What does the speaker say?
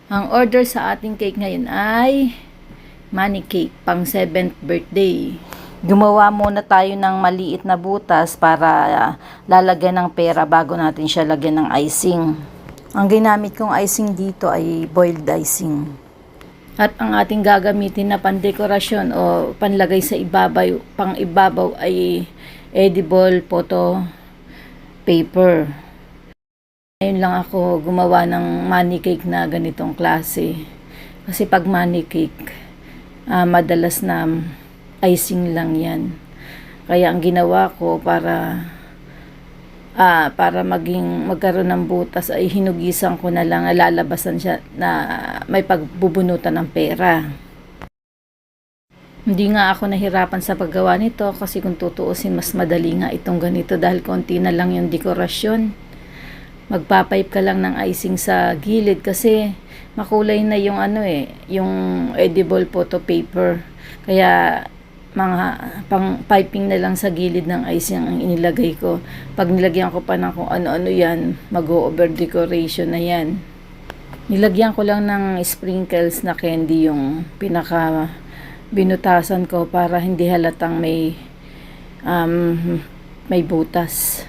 Ang order sa ating cake ngayon ay money cake pang 7th birthday. Gumawa muna tayo ng maliit na butas para lalagyan ng pera bago natin siya lagyan ng icing. Ang ginamit kong icing dito ay boiled icing. At ang ating gagamitin na pandekorasyon o panlagay sa ibabaw, pang ibabaw ay edible photo paper. Ngayon lang ako gumawa ng money cake na ganitong klase. Kasi pag money cake, madalas na icing lang yan. Kaya ang ginawa ko para magkaroon ng butas ay hinugisan ko na lang, lalabasan siya na may pagbubunutan ng pera. Hindi nga ako nahirapan sa paggawa nito kasi kung tutuusin mas madali nga itong ganito dahil konti na lang yung dekorasyon. Magpapipe ka lang ng icing sa gilid kasi makulay na yung yung edible photo paper. Kaya mga pang piping na lang sa gilid ng icing ang inilagay ko. Pag nilagyan ko pa ng kung ano-ano yan, mag-over decoration na yan. Nilagyan ko lang ng sprinkles na candy yung pinaka binutasan ko para hindi halatang may butas.